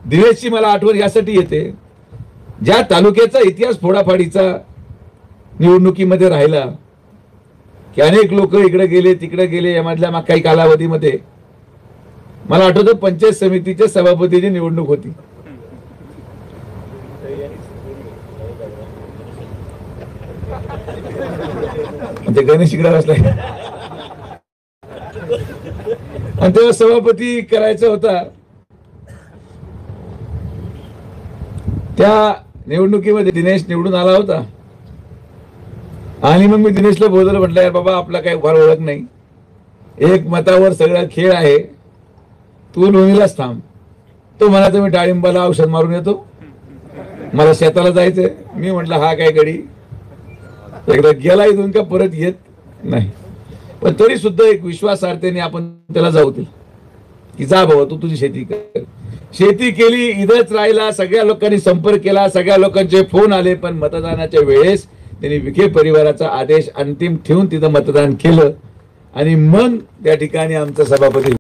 दिनेशची मला आठवण यासाठी येते, ज्या तालुक्याचा इतिहास फोडाफाडीचा निवडणुकीमध्ये राहिला की अनेक लोक इकडे गेले तिकडे गेले, यामधल्या काही कालावधीमध्ये मला आठवतं पंचायत समितीच्या सभापतीची निवडणूक होती. म्हणजे गणेश इकडे बसलाय आणि तेव्हा सभापती करायचा होता. त्या निवडणुकीमध्ये दिनेश निवडून आला होता आणि मग मी दिनेशला बोललो, म्हटलं यार बाबा आपला काही फार ओळख नाही, एक मतावर सगळा खेळ आहे, तू लोणीलाच थांब. तो म्हणाला मी डाळिंबाला औषध मारून येतो, मला शेताला जायचंय. मी म्हटलं हा काय गडी, एकदा गेला इथून का परत येत नाही. पण तरी सुद्धा एक विश्वासार्थेने आपण त्याला जाऊ दिलं की जा बाबा तू तुझी शेती कर. शेती केली, इथंच राहिला, सगळ्या लोकांनी संपर्क केला, सगळ्या लोकांचे फोन आले. पण मतदानाच्या वेळेस त्यांनी विखे परिवाराचा आदेश अंतिम ठेवून तिथं मतदान केलं आणि मग त्या ठिकाणी आमचा सभापती